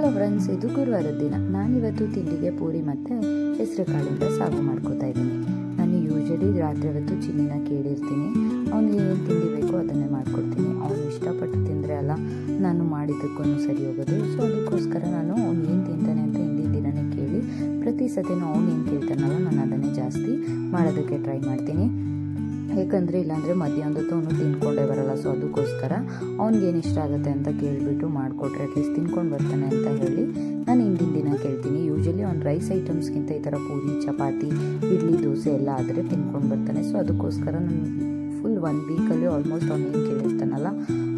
Hello friends, ಇದು ಗುರುವಾರದ ದಿನ. ನಾನಿವತ್ತು ತಿಂಡಿಗೆ ಪೂರಿ ಮತ್ತು ಹೆಸರು ಕಾಳಿಂದ ಸಾಗು ಮಾಡ್ಕೋತಾ ಇದ್ದೀನಿ. ನಾನು ಯೂಶಲಿ ರಾತ್ರಿ ಹೊತ್ತು ಚಿನ್ನಿನ ಕೇಳಿರ್ತೀನಿ, ಅವನಿಗೆ ಏನು ತಿಂಡಿ ಬೇಕೋ ಅದನ್ನೇ ಮಾಡಿಕೊಡ್ತೀನಿ. ಅವನು ಇಷ್ಟಪಟ್ಟು ತಿಂದರೆ ಅಲ್ಲ ನಾನು ಮಾಡಿದ್ದಕ್ಕೂ ಸರಿ ಹೋಗೋದು. ಸೊ ಅದಕ್ಕೋಸ್ಕರ ನಾನು ಅವ್ನು ಏನು ತಿಂತಾನೆ ಅಂತ ಹಿಂದಿನ ದಿನವೇ ಕೇಳಿ ಪ್ರತಿ ಸತಿನೂ ಅವ್ನು ಏನು ಕೇಳ್ತಾನಲ್ಲ ನಾನು ಅದನ್ನೇ ಜಾಸ್ತಿ ಮಾಡೋದಕ್ಕೆ ಟ್ರೈ ಮಾಡ್ತೀನಿ. ಏಕೆಂದರೆ ಇಲ್ಲಾಂದರೆ ಮಧ್ಯಾಹ್ನದೊತ್ತು ಅವನು ತಿನ್ಕೊಂಡೇ ಬರಲ್ಲ. ಸೊ ಅದಕ್ಕೋಸ್ಕರ ಅವ್ನಿಗೇನು ಇಷ್ಟ ಆಗುತ್ತೆ ಅಂತ ಕೇಳಿಬಿಟ್ಟು ಮಾಡಿಕೊಟ್ರೆ ಅಟ್ಲೀಸ್ಟ್ ತಿನ್ಕೊಂಡು ಬರ್ತಾನೆ ಅಂತ ಹೇಳಿ ನಾನು ಹಿಂದಿನ ದಿನ ಕೇಳ್ತೀನಿ. ಯೂಶಲಿ ಅವ್ನು ರೈಸ್ ಐಟಮ್ಸ್ಗಿಂತ ಈ ಥರ ಪೂರಿ, ಚಪಾತಿ, ಇಡ್ಲಿ, ದೋಸೆ ಎಲ್ಲ ಆದರೆ ತಿನ್ಕೊಂಡು ಬರ್ತಾನೆ. ಸೊ ಅದಕ್ಕೋಸ್ಕರ ನಾನು ಫುಲ್ 1 ವೀಕಲ್ಲಿ ಆಲ್ಮೋಸ್ಟ್ ಅವ್ನು ಏನು ಕೇಳಿರ್ತಾನಲ್ಲ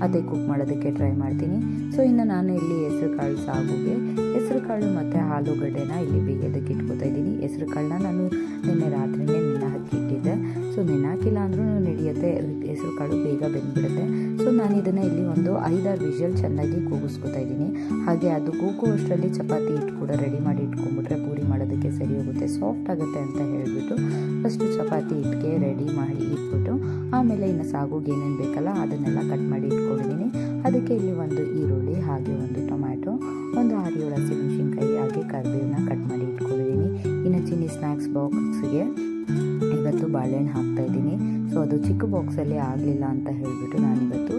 ಅದೇ ಕುಕ್ ಮಾಡೋದಕ್ಕೆ ಟ್ರೈ ಮಾಡ್ತೀನಿ. ಸೊ ಇನ್ನು ನಾನು ಇಲ್ಲಿ ಹೆಸರು ಕಾಳು ಸಾಗುಗೆ ಹೆಸರು ಕಾಳು ಮತ್ತು ಆಲೂಗಡ್ಡೆನ ಇಲ್ಲಿ ಬೇಯೋದಕ್ಕೆ ಇಟ್ಕೋತಾ ಇದ್ದೀನಿ. ಹೆಸರು ಕಾಳನ್ನ ನಾನು ನಿನ್ನೆ ರಾತ್ರಿನೇ ಹಾಕಿಟ್ಟಿದ್ದೆ. ಸೊ ಹಾಕಿಲ್ಲ ಅಂದ್ರೂ ನಡೆಯುತ್ತೆ, ಹೆಸರು ಕಾಳು ಬೇಗ ಬೆಂದ್ಬಿಡುತ್ತೆ. ಸೊ ನಾನು ಇದನ್ನು ಇಲ್ಲಿ ಒಂದು 5-6 ವಿಷಲ್ ಚೆನ್ನಾಗಿ ಕೂಗಿಸ್ಕೊತಾ ಇದ್ದೀನಿ. ಹಾಗೆ ಅದು ಕೂಗುವಷ್ಟರಲ್ಲಿ ಚಪಾತಿ ಹಿಟ್ಟು ಕೂಡ ರೆಡಿ ಮಾಡಿ ಇಟ್ಕೊಂಡ್ಬಿಟ್ರೆ ಪೂರಿ ಮಾಡೋದಕ್ಕೆ ಸರಿ ಹೋಗುತ್ತೆ, ಸಾಫ್ಟ್ ಆಗುತ್ತೆ ಅಂತ ಹೇಳಿಬಿಟ್ಟು ಫಸ್ಟು ಚಪಾತಿ ಹಿಟ್ಟಿಗೆ ರೆಡಿ ಮಾಡಿ ಇಟ್ಬಿಟ್ಟು ಆಮೇಲೆ ಇನ್ನು ಸಾಗುಗೆ ಏನೇನು ಬೇಕಲ್ಲ ಅದನ್ನೆಲ್ಲ ಕಟ್ ಮಾಡಿ ಇಟ್ಕೊಂಡಿದ್ದೀನಿ. ಅದಕ್ಕೆ ಇಲ್ಲಿ ಒಂದು ಈರುಳ್ಳಿ, ಹಾಗೆ ಒಂದು ಟೊಮ್ಯಾಟೊ, ಒಂದು 6-7 ಹಸಿಮೆಣಸಿನ್ಕಾಯಿ, ಹಾಗೆ ಕರಿಬೇವನ್ನ ಕಟ್ ಮಾಡಿ ಇಟ್ಕೊಂಡಿದ್ದೀನಿ. ಇನ್ನು ಚಿನ್ನಿ ಸ್ನ್ಯಾಕ್ಸ್ ಬಾಕ್ಸ್ಗೆ ಇವತ್ತು ಬಾಳೆಹಣ್ಣು ಹಾಕ್ತಾಯಿದ್ದೀನಿ. ಸೊ ಅದು ಚಿಕ್ಕ ಬಾಕ್ಸಲ್ಲಿ ಆಗಲಿಲ್ಲ ಅಂತ ಹೇಳಿಬಿಟ್ಟು ನಾನಿವತ್ತು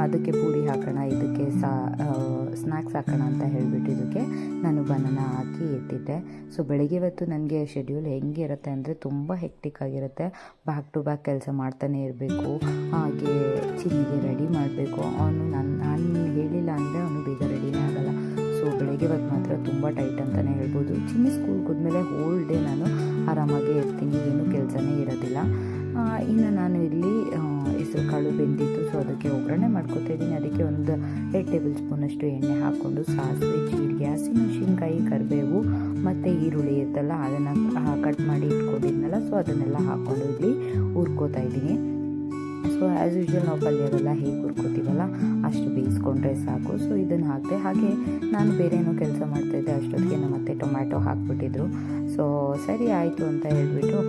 ಅದಕ್ಕೆ ಪೂರಿ ಹಾಕೋಣ, ಇದಕ್ಕೆ ಸ್ನ್ಯಾಕ್ಸ್ ಹಾಕೋಣ ಅಂತ ಹೇಳಿಬಿಟ್ಟು ಇದಕ್ಕೆ ನಾನು ಬನಾನಾ ಹಾಕಿ ಎತ್ತಿದ್ದೆ. ಸೊ ಬೆಳಗ್ಗೆ ಇವತ್ತು ನನಗೆ ಶೆಡ್ಯೂಲ್ ಹೆಂಗೆ ಇರುತ್ತೆ ಅಂದರೆ ತುಂಬ ಹೆಕ್ಟಿಕ್ ಆಗಿರುತ್ತೆ. ಬ್ಯಾಕ್ ಟು ಬ್ಯಾಕ್ ಕೆಲಸ ಮಾಡ್ತಾನೆ ಇರಬೇಕು. ಹಾಗೆ ಚಿನ್ನಿಗೆ ರೆಡಿ ಮಾಡಬೇಕು. ಅವನು ನಾನು ಹೇಳಿಲ್ಲ ಅಂದರೆ ಅವನು ಬೇಗ ರೆಡಿನೇ ಆಗೋಲ್ಲ. ಸೊ ಬೆಳಗ್ಗೆ ಇವತ್ತು ಮಾತ್ರ ತುಂಬ ಟೈಟ್ ಅಂತಲೇ ಹೇಳ್ಬೋದು. ಚಿನ್ನಿ ಸ್ಕೂಲ್ಗೆ ಹೋದ್ಮೇಲೆ ಹೋಲ್ ಡೇ ನಾನು ಆರಾಮಾಗೇ ಇರ್ತೀನಿ, ಏನೂ ಕೆಲಸನೇ ಇರೋದಿಲ್ಲ. ಇನ್ನು ನಾನು ಇಲ್ಲಿ ಹೆಸರು ಕಾಳು ಬೆಂದಿತ್ತು. ಸೊ ಅದಕ್ಕೆ ಒಗ್ಗರಣೆ ಮಾಡ್ಕೊತಾ ಇದ್ದೀನಿ. ಅದಕ್ಕೆ ಒಂದು 2 ಟೇಬಲ್ ಸ್ಪೂನಷ್ಟು ಎಣ್ಣೆ ಹಾಕ್ಕೊಂಡು ಸಾಸಿವೆ, ಜೀರಿಗೆ, ಹಸಿಮೆಣಸಿನ್ಕಾಯಿ, ಕರಿಬೇವು ಮತ್ತು ಈರುಳ್ಳಿ ಇರ್ತಲ್ಲ ಅದನ್ನು ಕಟ್ ಮಾಡಿ ಇಟ್ಕೊಂಡಿದ್ನಲ್ಲ, ಸೊ ಅದನ್ನೆಲ್ಲ ಹಾಕ್ಕೊಂಡು ಇಲ್ಲಿ ಹುರ್ಕೋತಾ ಇದ್ದೀನಿ. ಸೊ ಆ್ಯಸ್ ಯೂಶ್ವಲ್ ನಾವು ಪಲ್ಯವೆಲ್ಲ ಹೇಗೆ ಹುರ್ಕೋತೀವಲ್ಲ ಅಷ್ಟು ಬೇಯಿಸ್ಕೊಂಡ್ರೆ ಸಾಕು. ಸೊ ಇದನ್ನು ಹಾಕಿದೆ. ಹಾಗೆ ನಾನು ಬೇರೆ ಏನೋ ಕೆಲಸ ಮಾಡ್ತಾಯಿದ್ದೆ, ಅಷ್ಟೊತ್ತಿಗೆ ನಮ್ಮ ಅತ್ತೆ ಟೊಮ್ಯಾಟೊ ಹಾಕ್ಬಿಟ್ಟಿದ್ರು. ಸೊ ಸರಿ ಆಯಿತು ಅಂತ ಹೇಳ್ಬಿಟ್ಟು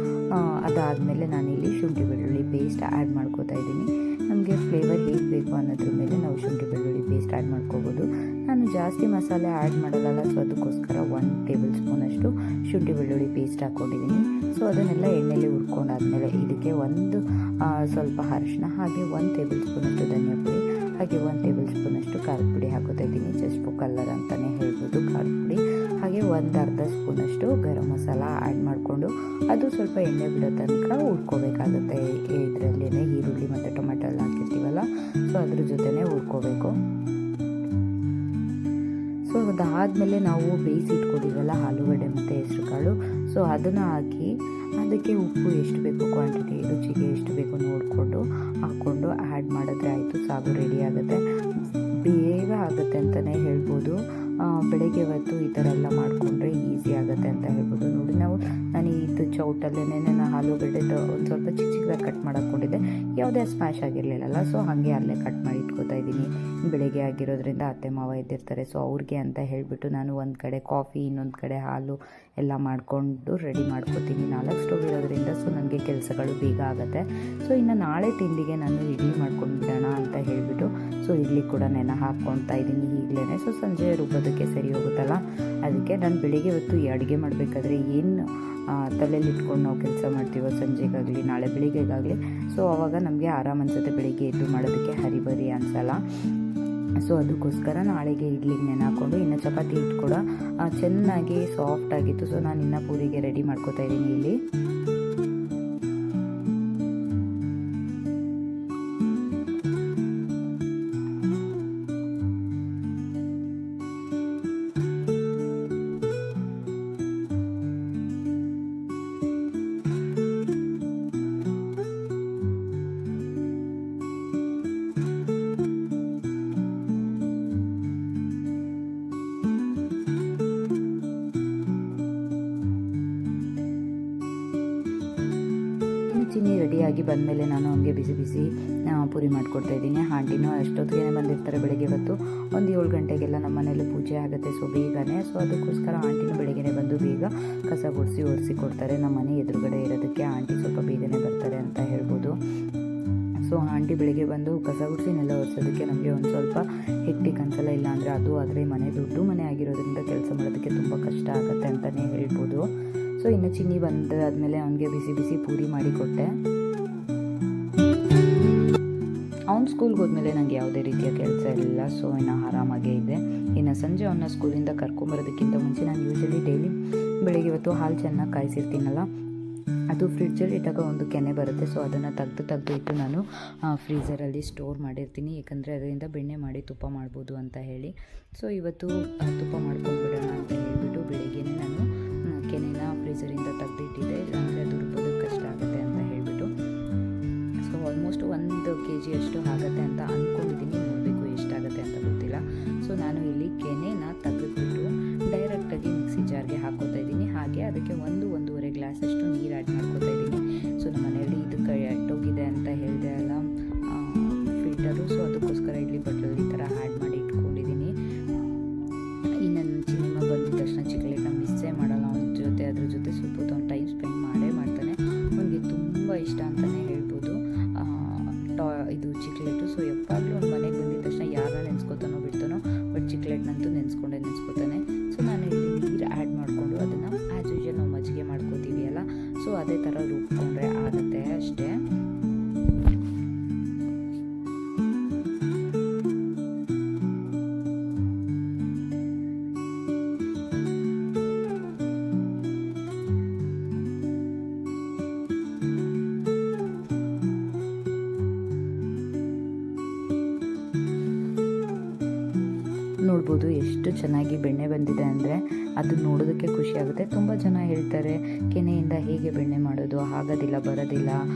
ಅದಾದಮೇಲೆ ನಾನಿಲ್ಲಿ ಶುಂಠಿ ಬೆಳ್ಳುಳ್ಳಿ ಪೇಸ್ಟ್ ಆ್ಯಡ್ ಮಾಡ್ಕೋತಾ ಇದ್ದೀನಿ. ನಮಗೆ ಫ್ಲೇವರ್ ಹೇಗೆ ಬೇಕು ಅನ್ನೋದ್ರ ಮೇಲೆ ನಾವು ಶುಂಠಿ ಬೆಳ್ಳುಳ್ಳಿ ಪೇಸ್ಟ್ ಆ್ಯಡ್ ಮಾಡ್ಕೋಬೋದು. ನಾನು ಜಾಸ್ತಿ ಮಸಾಲೆ ಆ್ಯಡ್ ಮಾಡಲ್ಲ. ಸೊ ಅದಕ್ಕೋಸ್ಕರ 1 ಟೇಬಲ್ ಸ್ಪೂನಷ್ಟು ಶುಂಠಿ ಬೆಳ್ಳುಳ್ಳಿ ಪೇಸ್ಟ್ ಹಾಕ್ಕೊಂಡಿದ್ದೀನಿ. ಸೊ ಅದನ್ನೆಲ್ಲ ಎಣ್ಣೆಯಲ್ಲಿ ಹುರ್ಕೊಂಡಾದ್ಮೇಲೆ ಇದಕ್ಕೆ ಒಂದು ಸ್ವಲ್ಪ ಅರಿಶಿನ, ಹಾಗೆ 1 ಟೇಬಲ್ ಸ್ಪೂನಷ್ಟು ಧನಿಯಾ ಪುಡಿ, ಹಾಗೆ 1 ಟೇಬಲ್ ಸ್ಪೂನಷ್ಟು ಖಾರದ ಪುಡಿ ಹಾಕೋತಾ ಇದ್ದೀನಿ. ಜಸ್ಟ್ ಫಾರ್ ಕಲರ್ ಅಂತಲೇ ಹೇಳ್ಬೋದು ಖಾರದ ಪುಡಿ. ಹಾಗೆ 1/2 ಸ್ಪೂನಷ್ಟು ಗರಂ ಮಸಾಲ ಆ್ಯಡ್ ಮಾಡಿಕೊಂಡು ಅದು ಸ್ವಲ್ಪ ಎಣ್ಣೆ ಬಿಡೋ ತನಕ ಹುರ್ಕೋಬೇಕಾಗುತ್ತೆ. ಇದರಲ್ಲೇ ಈರುಳ್ಳಿ ಮತ್ತು ಟೊಮೆಟೊ ಎಲ್ಲ ಹಾಕಿರ್ತೀವಲ್ಲ, ಸೊ ಅದ್ರ ಜೊತೆನೇ ಹುರ್ಕೋಬೇಕು. ಸೊ ಅದಾದಮೇಲೆ ನಾವು ಬೇಯಿಸಿಟ್ಕೊಂಡಿದ್ವಲ್ಲ ಆಲೂಗಡ್ಡೆ ಮತ್ತು ಹೆಸರು ಕಾಳು, ಸೊ ಅದನ್ನು ಹಾಕಿ ಅದಕ್ಕೆ ಉಪ್ಪು ಎಷ್ಟು ಬೇಕು, ಕ್ವಾಂಟಿಟಿ ರುಚಿಗೆ ಎಷ್ಟು ಬೇಕು ನೋಡಿಕೊಂಡು ಹಾಕ್ಕೊಂಡು ಆ್ಯಡ್ ಮಾಡಿದ್ರೆ ಆಯಿತು, ಸಾಗು ರೆಡಿ ಆಗುತ್ತೆ. ಬೇಗ ಆಗುತ್ತೆ ಅಂತಲೇ ಹೇಳ್ಬೋದು. ಬೆಳಗ್ಗೆ ಹೊತ್ತು ಈ ಥರ ಎಲ್ಲ ಮಾಡಿಕೊಂಡ್ರೆ ಈಸಿ ಆಗುತ್ತೆ ಅಂತ ಹೇಳ್ಬೋದು. ನೋಡಿ ನಾನು ಇದು ಚೌಟಲ್ಲೇ ನಾನು ಆಲೂಗಡ್ಡೆ ಒಂದು ಸ್ವಲ್ಪ ಚಿಕ್ಕ ಚಿಕ್ಕದಾಗಿ ಕಟ್ ಮಾಡಾಕೊಂಡಿದ್ದೆ, ಯಾವುದೇ ಸ್ಮ್ಯಾಶ್ ಆಗಿರಲಿಲ್ಲಲ್ಲ. ಸೊ ಹಾಗೆ ಅಲ್ಲೇ ಕಟ್ ಮಾಡಿ ಇಟ್ಕೋತಾ ಇದ್ದೀನಿ. ಬೆಳಗ್ಗೆ ಆಗಿರೋದ್ರಿಂದ ಅತ್ತೆ ಮಾವ ಎದ್ದಿರ್ತಾರೆ. ಸೊ ಅವ್ರಿಗೆ ಅಂತ ಹೇಳಿಬಿಟ್ಟು ನಾನು ಒಂದು ಕಡೆ ಕಾಫಿ, ಇನ್ನೊಂದು ಕಡೆ ಹಾಲು ಎಲ್ಲ ಮಾಡಿಕೊಂಡು ರೆಡಿ ಮಾಡ್ಕೋತೀನಿ. 4 ಸ್ಟವ್ ಇರೋದ್ರಿಂದ ಸೊ ನನಗೆ ಕೆಲಸಗಳು ಬೇಗ ಆಗುತ್ತೆ. ಸೊ ಇನ್ನು ನಾಳೆ ತಿಂಡಿಗೆ ನಾನು ಇಡ್ಲಿ ಮಾಡ್ಕೊಂಡು ಬಿಡೋಣ ಅಂತ ಹೇಳಿಬಿಟ್ಟು ಸೊ ಇಡ್ಲಿ ಕೂಡ ನೆನೆ ಹಾಕ್ಕೊಳ್ತಾ ಇದ್ದೀನಿ ಈಗಲೇ. ಸೊ ಸಂಜೆ ರುಬ್ಬೋದಕ್ಕೆ ಸರಿ ಹೋಗುತ್ತಲ್ಲ, ಅದಕ್ಕೆ ನಾನು ಬೆಳಿಗ್ಗೆ ಹೊತ್ತು ಈ ಅಡುಗೆ ಮಾಡಬೇಕಾದ್ರೆ ಏನು ತಲೆಯಲ್ಲಿ ಇಟ್ಕೊಂಡು ನಾವು ಕೆಲಸ ಮಾಡ್ತೀವೋ ಸಂಜೆಗಾಗಲಿ ನಾಳೆ ಬೆಳಿಗ್ಗೆಗಾಗಲಿ, ಸೊ ಆವಾಗ ನಮಗೆ ಆರಾಮ್ ಅನಿಸುತ್ತೆ. ಬೆಳಿಗ್ಗೆ ಎದ್ದು ಮಾಡೋದಕ್ಕೆ ಹರಿಬರಿ ಅನಿಸಲ್ಲ. ಸೊ ಅದಕ್ಕೋಸ್ಕರ ನಾಳೆಗೆ ಇಡ್ಲಿಗೆ ನೆನೆ ಹಾಕ್ಕೊಂಡು ಇನ್ನು ಚಪಾತಿ ಹಿಟ್ಟು ಕೂಡ ಚೆನ್ನಾಗಿ ಸಾಫ್ಟ್ ಆಗಿತ್ತು. ಸೊ ನಾನು ಇನ್ನು ಪೂರಿಗೆ ರೆಡಿ ಮಾಡ್ಕೋತಾ ಇದ್ದೀನಿ ಇಲ್ಲಿ. ಚಿನ್ನಿ ರೆಡಿಯಾಗಿ ಬಂದಮೇಲೆ ನಾನು ಅವನಿಗೆ ಬಿಸಿ ಬಿಸಿ ಪೂರಿ ಮಾಡಿಕೊಡ್ತಾ ಇದ್ದೀನಿ. ಆಂಟಿನೂ ಅಷ್ಟೊತ್ತಿಗೆ ಬಂದಿರ್ತಾರೆ. ಬೆಳಗ್ಗೆ ಹೊತ್ತು ಒಂದು 7 ಗಂಟೆಗೆಲ್ಲ ನಮ್ಮ ಮನೇಲಿ ಪೂಜೆ ಆಗುತ್ತೆ. ಸೊ ಬೇಗನೆ. ಸೊ ಅದಕ್ಕೋಸ್ಕರ ಆಂಟಿನೂ ಬೆಳಗ್ಗೆ ಬಂದು ಬೇಗ ಕಸ ಗುಡಿಸಿ ಒರೆಸಿ ಕೊಡ್ತಾರೆ. ನಮ್ಮ ಮನೆ ಎದುರುಗಡೆ ಇರೋದಕ್ಕೆ ಆಂಟಿ ಸ್ವಲ್ಪ ಬೇಗನೆ ಬರ್ತಾರೆ ಅಂತ ಹೇಳ್ಬೋದು. ಸೊ ಸೊ ಆಂಟಿ ಬೆಳಿಗ್ಗೆ ಬಂದು ಕಸ ಗುಡಿಸಿನೆಲ್ಲ ಒರೆಸೋದಕ್ಕೆ ನಮಗೆ ಒಂದು ಸ್ವಲ್ಪ ಹೆಕ್ಟಿಕ್ ಅನ್ಸಲ್ಲ. ಇಲ್ಲ ಅಂದರೆ ಅದು ಆದರೆ ಮನೆ ದೊಡ್ಡ ಮನೆ ಆಗಿರೋದ್ರಿಂದ ಕೆಲಸ ಮಾಡೋದಕ್ಕೆ ತುಂಬ ಕಷ್ಟ ಆಗುತ್ತೆ ಅಂತಲೇ ಹೇಳ್ಬೋದು. ಸೊ ಇನ್ನು ಚಿನ್ನಿ ಬಂದಾದಮೇಲೆ ಅವನಿಗೆ ಬಿಸಿ ಬಿಸಿ ಪೂರಿ ಮಾಡಿ ಕೊಟ್ಟೆ. ಅವ್ನು ಸ್ಕೂಲ್ಗೆ ಹೋದ್ಮೇಲೆ ನನಗೆ ಯಾವುದೇ ರೀತಿಯ ಕೆಲಸ ಇಲ್ಲ. ಸೊ ಇನ್ನು ಆರಾಮಾಗೇ ಇದೆ. ಇನ್ನು ಸಂಜೆ ಅವನ್ನ ಸ್ಕೂಲಿಂದ ಕರ್ಕೊಂಬರೋದಕ್ಕಿಂತ ಮುಂಚೆ ನಾನು ಯೂಶಲಿ ಡೈಲಿ ಬೆಳಿಗ್ಗೆ ಇವತ್ತು ಹಾಲು ಚೆನ್ನಾಗಿ ಕಾಯಿಸಿರ್ತೀನಲ್ಲ, ಅದು ಫ್ರಿಡ್ಜಲ್ಲಿ ಇಟ್ಟಾಗ ಒಂದು ಕೆನೆ ಬರುತ್ತೆ. ಸೊ ಅದನ್ನು ತೆಗೆದು ಇಟ್ಟು ನಾನು ಫ್ರೀಝರಲ್ಲಿ ಸ್ಟೋರ್ ಮಾಡಿರ್ತೀನಿ, ಏಕೆಂದರೆ ಅದರಿಂದ ಬೆಣ್ಣೆ ಮಾಡಿ ತುಪ್ಪ ಮಾಡ್ಬೋದು ಅಂತ ಹೇಳಿ. ಸೊ ಇವತ್ತು ತುಪ್ಪ ಮಾಡ್ಕೊಂಡ್ಬಿಡೋಣ ಅಂತ ಹೇಳಿಬಿಟ್ಟು ಬೆಳಿಗ್ಗೆನೇ ನಾನು ಕೆನೆನ ಫ್ರೀಝರಿಂದ ತೆಗೆದಿಟ್ಟಿದ್ದೆ, ಇಲ್ಲಾಂದರೆ ಅದು ರುಬ್ಬೋದಕ್ಕೆ ಕಷ್ಟ ಆಗುತ್ತೆ ಅಂತ ಹೇಳಿಬಿಟ್ಟು. ಸೊ ಆಲ್ಮೋಸ್ಟ್ 1 kg ಅಷ್ಟು ಆಗುತ್ತೆ ಅಂತ ಅಂದ್ಕೊಂಡಿದ್ದೀನಿ, ನೋಡಬೇಕು ಎಷ್ಟಾಗುತ್ತೆ ಅಂತ ಗೊತ್ತಿಲ್ಲ. ಸೊ ನಾನು ಇಲ್ಲಿ ಕೆನೆನ ತೆಗೆದುಬಿಟ್ಟು ಡೈರೆಕ್ಟಾಗಿ ಮಿಕ್ಸಿ ಜಾರ್ಗೆ ಹಾಕೋತಾ ಇದ್ದೀನಿ. ಹಾಗೆ ಅದಕ್ಕೆ 1-1.5 ಗ್ಲಾಸ್ ಅಷ್ಟು ನೀರು ಆ್ಯಡ್ ಮಾಡ್ಕೋತಾ ಇದ್ದೀನಿ. ಸೊ ನಮ್ಮ ಮನೆಯಲ್ಲಿ ಇದಕ್ಕೆ ಎಟ್ಟೋಗಿದೆ ಅಂತ ಹೇಳಿದೆ ಅಲ್ಲ ಫಿಲ್ಟರು, ಸೊ ಅದಕ್ಕೋಸ್ಕರ ಇಲ್ಲಿ ಬಟ್ಲಲ್ಲಿ ಈ ಥರ ಆ್ಯಡ್ ಮಾಡಿ ಇಟ್ಕೊಂಡಿದ್ದೀನಿ. ಈ ನನ್ನ ಚಿನ್ನಮ್ಮ ಬಂದಿದ್ದ ತಕ್ಷಣ ಚಿಕ್ಲೇಟ್ನ ಮಿಸ್ಸೇ ಮಾಡಲ್ಲ ಅವನ ಜೊತೆ. ಅದ್ರ ಜೊತೆ ಸ್ವಲ್ಪ ಹೊತ್ತು ಅವ್ನು ಟೈಮ್ ಸ್ಪೆಂಡ್ ಮಾಡ್ತಾನೆ. ಅವನಿಗೆ ತುಂಬ ಇಷ್ಟ ಅಂತಲೇ ಹೇಳ್ಬೋದು ಇದು ಚಿಕ್ಲೇಟು. ಸೊ ಯಾವಾಗಲೂ ಅವ್ನು ಮನೆಗೆ ಬಂದಿದ್ದ ತಕ್ಷಣ ಯಾರನ್ನ ನೆನೆಸ್ಕೋತಾನೋ ಬಿಡ್ತಾನೋ, ಬಟ್ ಚಿಕ್ಲೇಟ್ನಂತೂ ನೆನೆಸ್ಕೊತಾನೆ. ಸೊ ನಾನು ಇಲ್ಲಿ ನೀರು ಆ್ಯಡ್ ಮಾಡಿಕೊಂಡು ಅದನ್ನು ಆ್ಯಸ್ ಯೂಶುವಲ್ ನಾವು ಮಜ್ಜಿಗೆ ಮಾಡ್ಕೋತೀವಿ ಅಲ್ಲ, ಸೊ ಅದೇ ಥರ ರುಬ್ಕೊಂಡ್ರೆ ಆಗುತ್ತೆ ಅಷ್ಟೇ. ನೋಡ್ಬೋದು ಎಷ್ಟು ಚೆನ್ನಾಗಿ ಬೆಣ್ಣೆ ಬಂದಿದೆ ಅಂದರೆ ಅದು ನೋಡೋದಕ್ಕೆ ಖುಷಿ ಆಗುತ್ತೆ. ತುಂಬ ಜನ ಹೇಳ್ತಾರೆ ಕೆನೆಯಿಂದ ಹೇಗೆ ಬೆಣ್ಣೆ ಮಾಡೋದು, ಆಗೋದಿಲ್ಲ, ಬರೋದಿಲ್ಲ,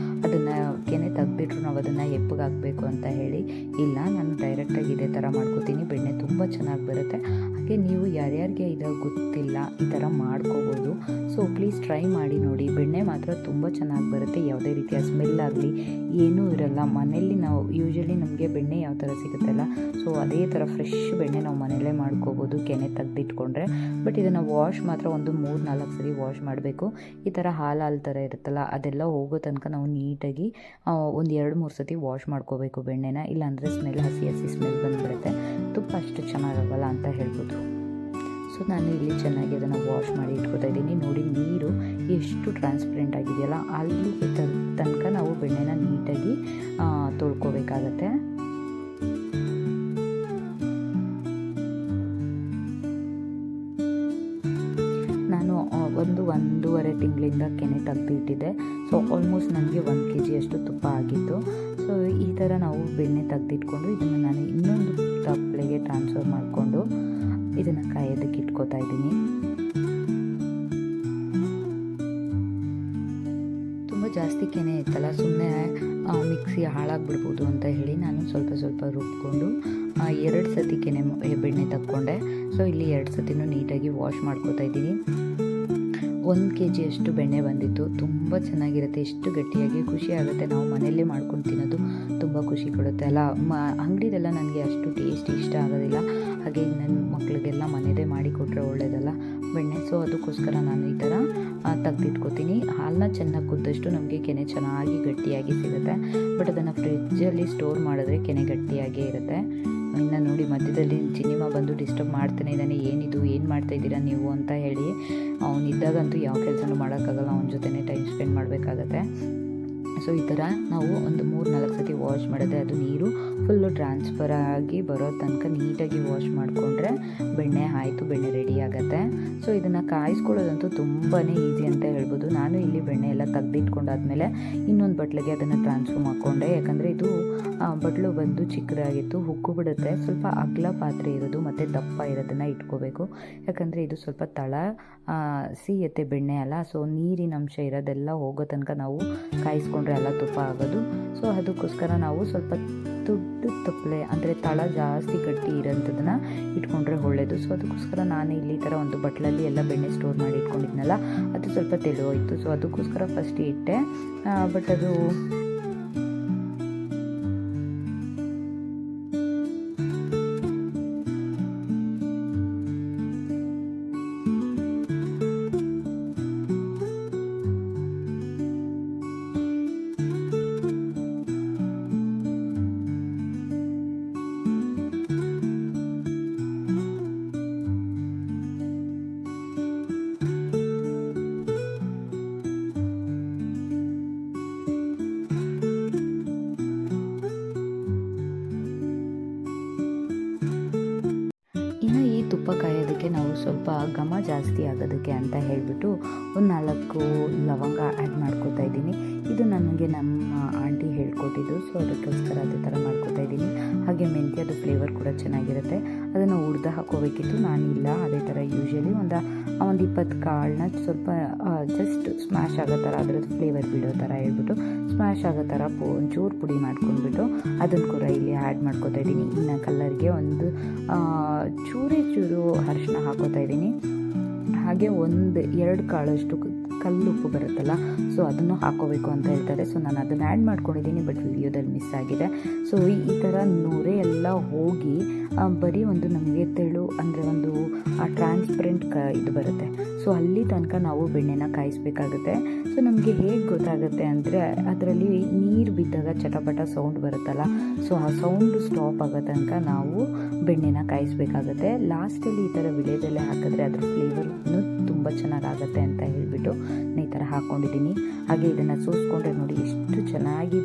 ಅದನ್ನು ಕೆನೆ ತೆಗೆದಿಟ್ರು ನಾವು ಅದನ್ನು ಎಪ್ಪಗೆ ಹಾಕಬೇಕು ಅಂತ ಹೇಳಿ. ಇಲ್ಲ, ನಾನು ಡೈರೆಕ್ಟಾಗಿ ಇದೇ ಥರ ಮಾಡ್ಕೋತೀನಿ, ಬೆಣ್ಣೆ ತುಂಬ ಚೆನ್ನಾಗಿ ಬರುತ್ತೆ. ಹಾಗೆ ನೀವು ಯಾರ್ಯಾರಿಗೆ ಇದು ಗೊತ್ತಿಲ್ಲ ಈ ಥರ ಮಾಡ್ಕೋಬೋದು. ಸೊ ಪ್ಲೀಸ್ ಟ್ರೈ ಮಾಡಿ ನೋಡಿ, ಬೆಣ್ಣೆ ಮಾತ್ರ ತುಂಬ ಚೆನ್ನಾಗಿ ಬರುತ್ತೆ. ಯಾವುದೇ ರೀತಿಯ ಸ್ಮೆಲ್ ಆಗಲಿ ಏನೂ ಇರಲ್ಲ. ಮನೆಯಲ್ಲಿ ನಾವು ಯೂಶಲಿ ನಮಗೆ ಬೆಣ್ಣೆ ಯಾವ ಥರ ಸಿಗುತ್ತಲ್ಲ, ಸೊ ಅದೇ ಥರ ಫ್ರೆಶ್ ಬೆಣ್ಣೆ ನಾವು ಮನೆಯಲ್ಲೇ ಮಾಡ್ಕೋಬೋದು ಕೆನೆ ತೆಗೆದಿಟ್ಕೊಂಡ್ರೆ. ಬಟ್ ಇದನ್ನು ವಾಶ್ ಮಾತ್ರ ಒಂದು 3-4 ಸರಿ ವಾಶ್ ಮಾಡಬೇಕು. ಈ ಥರ ಹಾಲು ಥರ ಇರುತ್ತಲ್ಲ ಅದೆಲ್ಲ ಹೋಗೋ ತನಕ ನಾವು ನೀಟಾಗಿ ಒಂದು 2-3 ಸತಿ ವಾಶ್ ಮಾಡ್ಕೋಬೇಕು ಬೆಣ್ಣೆನ. ಇಲ್ಲಾಂದರೆ ಸ್ಮೆಲ್ ಹಸಿ ಸ್ಮೆಲ್ ಬಂದುಬಿಡುತ್ತೆ, ತುಪ್ಪ ಅಷ್ಟು ಚೆನ್ನಾಗಾಗಲ್ಲ ಅಂತ ಹೇಳ್ಬೋದು. ಸೊ ನಾನು ಇಲ್ಲಿ ಚೆನ್ನಾಗಿ ಅದನ್ನು ವಾಶ್ ಮಾಡಿ ಇಟ್ಕೋತಾ ಇದ್ದೀನಿ. ನೋಡಿ ನೀರು ಎಷ್ಟು ಟ್ರಾನ್ಸ್ಪರೆಂಟ್ ಆಗಿದೆಯಲ್ಲ, ಅಲ್ಲಿ ತನಕ ನಾವು ಬೆಣ್ಣೆನ ನೀಟಾಗಿ ತೊಳ್ಕೊಬೇಕಾಗತ್ತೆ. ನಾನು 1-1.5 ತಿಂಗಳಿಂದ ಕೆನೆ ತೆಗೆದಿಟ್ಟಿದ್ದೆ. ಸೊ ಆಲ್ಮೋಸ್ಟ್ ನನಗೆ 1 kg ಅಷ್ಟು ತುಪ್ಪ ಆಗಿತ್ತು. ಸೊ ಈ ಥರ ನಾವು ಬೆಣ್ಣೆ ತೆಗೆದಿಟ್ಕೊಂಡು ಇದನ್ನು ನಾನು ಇನ್ನೊಂದು ತಪ್ಪಲೆಗೆ ಟ್ರಾನ್ಸ್ಫರ್ ಮಾಡಿಕೊಂಡು ಇದನ್ನು ಕಾಯೋದಕ್ಕೆ ಇಟ್ಕೋತಾ ಇದ್ದೀನಿ. ತುಂಬ ಜಾಸ್ತಿ ಕೆನೆ ಇತ್ತಲ್ಲ, ಸುಮ್ಮನೆ ಮಿಕ್ಸಿ ಹಾಳಾಗ್ಬಿಡ್ಬೋದು ಅಂತ ಹೇಳಿ ನಾನು ಸ್ವಲ್ಪ ರುಬ್ಕೊಂಡು 2 ಸತಿ ಬೆಣ್ಣೆ ತಕ್ಕೊಂಡೆ. ಸೊ ಇಲ್ಲಿ 2 ಸತಿನೂ ನೀಟಾಗಿ ವಾಶ್ ಮಾಡ್ಕೋತಾ ಇದ್ದೀನಿ. 1 kg ಅಷ್ಟು ಬೆಣ್ಣೆ ಬಂದಿತ್ತು. ತುಂಬ ಚೆನ್ನಾಗಿರುತ್ತೆ, ಎಷ್ಟು ಗಟ್ಟಿಯಾಗಿ ಖುಷಿ ಆಗುತ್ತೆ. ನಾವು ಮನೆಯಲ್ಲೇ ಮಾಡ್ಕೊಂಡು ತಿನ್ನೋದು ತುಂಬ ಖುಷಿ ಕೊಡುತ್ತೆ ಅಲ್ಲ. ಅಂಗಡಿದೆಲ್ಲ ನನಗೆ ಅಷ್ಟು ಟೇಸ್ಟ್ ಇಷ್ಟ ಆಗೋದಿಲ್ಲ. ಹಾಗೆ ನನ್ನ ಮಕ್ಕಳಿಗೆಲ್ಲ ಮನೆಯದೇ ಮಾಡಿ ಕೊಟ್ಟರೆ ಒಳ್ಳೆಯದಲ್ಲ ಬೆಣ್ಣೆ. ಸೊ ಅದಕ್ಕೋಸ್ಕರ ನಾನು ಈ ಥರ ತೆಗೆದಿಟ್ಕೋತೀನಿ. ಹಾಲನ್ನ ಚೆನ್ನಾಗಿ ಕುದ್ದಷ್ಟು ನಮಗೆ ಕೆನೆ ಚೆನ್ನಾಗಿ ಗಟ್ಟಿಯಾಗಿ ಸಿಗುತ್ತೆ. ಬಟ್ ಅದನ್ನು ಫ್ರಿಜ್ಜಲ್ಲಿ ಸ್ಟೋರ್ ಮಾಡಿದ್ರೆ ಕೆನೆ ಗಟ್ಟಿಯಾಗೇ ಇರುತ್ತೆ. ಇನ್ನು ನೋಡಿ ಮಧ್ಯದಲ್ಲಿ ಚಿನ್ನಿಮ್ಮ ಬಂದು ಡಿಸ್ಟರ್ಬ್ ಮಾಡ್ತಾನೆ ಇದ್ದಾನೆ, ಏನಿದು ಏನು ಮಾಡ್ತಾಯಿದ್ದೀರಾ ನೀವು ಅಂತ ಹೇಳಿ. ಅವನಿದ್ದಾಗಂತೂ ಯಾವ ಕೆಲಸನೂ ಮಾಡೋಕ್ಕಾಗಲ್ಲ, ಅವನ ಜೊತೆನೇ ಟೈಮ್ ಸ್ಪೆಂಡ್ ಮಾಡಬೇಕಾಗತ್ತೆ. ಸೊ ಈ ಥರ ನಾವು ಒಂದು 3-4 ಸತಿ ವಾಶ್ ಮಾಡಿದ್ರೆ ಅದು ನೀರು ಫುಲ್ಲು ಟ್ರಾನ್ಸ್ಫರ್ ಆಗಿ ಬರೋ ತನಕ ನೀಟಾಗಿ ವಾಶ್ ಮಾಡಿಕೊಂಡ್ರೆ ಬೆಣ್ಣೆ ಆಯಿತು, ಬೆಣ್ಣೆ ರೆಡಿ ಆಗುತ್ತೆ. ಸೊ ಇದನ್ನು ಕಾಯಿಸ್ಕೊಳ್ಳೋದಂತೂ ತುಂಬಾ ಈಸಿ ಅಂತ ಹೇಳ್ಬೋದು. ನಾನು ಇಲ್ಲಿ ಬೆಣ್ಣೆ ಎಲ್ಲ ತೆಗೆದಿಟ್ಕೊಂಡಾದ್ಮೇಲೆ ಇನ್ನೊಂದು ಬಟ್ಲಿಗೆ ಅದನ್ನು ಟ್ರಾನ್ಸ್ಫರ್ ಮಾಡಿಕೊಂಡೆ. ಯಾಕಂದರೆ ಇದು ಬಟ್ಲು ಬಂದು ಚಿಕ್ಕದಾಗಿತ್ತು, ಹುಕ್ಕು ಬಿಡುತ್ತೆ. ಸ್ವಲ್ಪ ಅಗಲ ಪಾತ್ರೆ ಇರೋದು ಮತ್ತು ದಪ್ಪ ಇರೋದನ್ನು ಇಟ್ಕೋಬೇಕು. ಯಾಕಂದರೆ ಇದು ಸ್ವಲ್ಪ ತಳ ಸಿಹಿಯತ್ತೆ ಬೆಣ್ಣೆ ಅಲ್ಲ. ಸೊ ನೀರಿನ ಅಂಶ ಇರೋದೆಲ್ಲ ಹೋಗೋ ತನಕ ನಾವು ಕಾಯಿಸ್ಕೊಂಡ್ರೆ ಎಲ್ಲ ತುಪ್ಪ ಆಗೋದು. ಸೊ ಅದಕ್ಕೋಸ್ಕರ ನಾವು ಸ್ವಲ್ಪ ದೊಡ್ಡ ತಪ್ಪಲೆ ಅಂದರೆ ತಳ ಜಾಸ್ತಿ ಗಟ್ಟಿ ಇರೋಂಥದ್ದನ್ನು ಇಟ್ಕೊಂಡ್ರೆ ಒಳ್ಳೆಯದು. ಸೊ ಅದಕ್ಕೋಸ್ಕರ ನಾನು ಇಲ್ಲಿ ಈ ಥರ ಒಂದು ಬಟ್ಲಲ್ಲಿ ಎಲ್ಲ ಬೆಣ್ಣೆ ಸ್ಟೋರ್ ಮಾಡಿ ಇಟ್ಕೊಂಡಿದ್ನಲ್ಲ, ಅದು ಸ್ವಲ್ಪ ತೆಳುವಾಯಿತು. ಸೊ ಅದಕ್ಕೋಸ್ಕರ ಫಸ್ಟ್ ಇಟ್ಟೆ. ಬಟ್ ಅದು ತುಪ್ಪ ಕಾಯೋದಕ್ಕೆ ನಾವು ಸ್ವಲ್ಪ ಘಮ ಜಾಸ್ತಿ ಆಗೋದಕ್ಕೆ ಅಂತ ಹೇಳಿಬಿಟ್ಟು ಒಂದು 4 ಲವಂಗ ಆ್ಯಡ್ ಮಾಡ್ಕೋತಾ ಇದ್ದೀನಿ. ಇದು ನನಗೆ ನಮ್ಮ ಆಂಟಿ ಹೇಳ್ಕೊಟ್ಟಿದ್ದು, ಸೊ ಅದಕ್ಕೋಸ್ಕರ ಅದೇ ಥರ ಮಾಡ್ಕೋತಾ ಇದ್ದೀನಿ. ಹಾಗೆ ಮೆಂತ್ಯದು ಫ್ಲೇವರ್ ಕೂಡ ಚೆನ್ನಾಗಿರುತ್ತೆ. ಅದನ್ನು ಹುರಿದು ಹಾಕೋಬೇಕಿತ್ತು, ನಾನಿಲ್ಲ. ಅದೇ ಥರ ಯೂಶ್ವಲಿ ಒಂದು 20 ಕಾಳನ್ನ ಸ್ವಲ್ಪ ಜಸ್ಟ್ ಸ್ಮ್ಯಾಶ್ ಆಗೋ ಥರ ಅದರದ್ದು ಫ್ಲೇವರ್ ಬಿಡೋ ಥರ ಹೇಳ್ಬಿಟ್ಟು ಸ್ಮ್ಯಾಶ್ ಆಗೋ ಥರ ಒಂಚೂರು ಪುಡಿ ಮಾಡ್ಕೊಂಡ್ಬಿಟ್ಟು ಅದನ್ನು ಕೂಡ ಇಲ್ಲಿ ಆ್ಯಡ್ ಮಾಡ್ಕೋತಾ ಇದ್ದೀನಿ. ಇನ್ನು ಕಲ್ಲರ್ಗೆ ಒಂದು ಚೂರು ಅರಿಶಿನ ಹಾಕೋತಾ ಇದ್ದೀನಿ. ಹಾಗೆ 1-2 ಕಾಳಷ್ಟು ಕಲ್ಲುಪ್ಪು ಬರುತ್ತಲ್ಲ, ಸೊ ಅದನ್ನು ಹಾಕೋಬೇಕು ಅಂತ ಹೇಳ್ತಾರೆ. ಸೊ ನಾನು ಅದನ್ನು ಆ್ಯಡ್ ಮಾಡ್ಕೊಂಡಿದ್ದೀನಿ, ಬಟ್ ವಿಡಿಯೋದಲ್ಲಿ ಮಿಸ್ ಆಗಿದೆ. ಸೊ ಈ ಥರ ನೂರೆ ಎಲ್ಲ ಹೋಗಿ ಬರೀ ಒಂದು ನಮಗೆ ತೆಳು ಅಂದರೆ ಒಂದು ಟ್ರಾನ್ಸ್ಪರೆಂಟ್ ಇದು ಬರುತ್ತೆ. ಸೊ ಅಲ್ಲಿ ತನಕ ನಾವು ಬೆಣ್ಣೆನ ಕಾಯಿಸ್ಬೇಕಾಗುತ್ತೆ. ಸೊ ನಮಗೆ ಹೇಗೆ ಗೊತ್ತಾಗುತ್ತೆ ಅಂದರೆ ಅದರಲ್ಲಿ ನೀರು ಬಿದ್ದಾಗ ಚಟಪಟ ಸೌಂಡ್ ಬರುತ್ತಲ್ಲ, ಸೊ ಆ ಸೌಂಡು ಸ್ಟಾಪ್ ಆಗೋ ತನಕ ನಾವು ಬೆಣ್ಣೆನ ಕಾಯಿಸ್ಬೇಕಾಗುತ್ತೆ. ಲಾಸ್ಟಲ್ಲಿ ಈ ಥರ ವಿಳೆದೆಲೆ ಹಾಕಿದ್ರೆ ಅದ್ರ ಫ್ಲೇವರ್ ತುಂಬ ಚೆನ್ನಾಗಾಗುತ್ತೆ ಅಂತ ಹೇಳಿಬಿಟ್ಟು ನಾನು ಈ ಥರ ಹಾಕ್ಕೊಂಡಿದ್ದೀನಿ. ಹಾಗೆ ಇದನ್ನು ಸೋಸ್ಕೊಂಡ್ರೆ ನೋಡಿ ಎಷ್ಟು ಚೆನ್ನಾಗಿ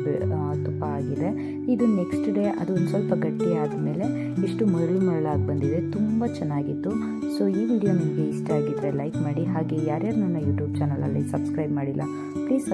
ತುಪ್ಪ ಆಗಿದೆ. ಇದು ನೆಕ್ಸ್ಟ್ ಡೇ ಅದು ಒಂದು ಸ್ವಲ್ಪ ಗಟ್ಟಿ ಆದಮೇಲೆ ಎಷ್ಟು ಮರಳಾಗಿ ಬಂದಿದೆ, ತುಂಬ ಚೆನ್ನಾಗಿತ್ತು. ಸೊ ಈ ವಿಡಿಯೋ ನಿಮಗೆ ಇಷ್ಟ ಆಗಿದ್ದರೆ ಲೈಕ್ ಮಾಡಿ. ಹಾಗೆ ಯಾರ್ಯಾರು ನನ್ನ ಯೂಟ್ಯೂಬ್ ಚಾನಲಲ್ಲಿ ಸಬ್ಸ್ಕ್ರೈಬ್ ಮಾಡಿಲ್ಲ, ಪ್ಲೀಸ್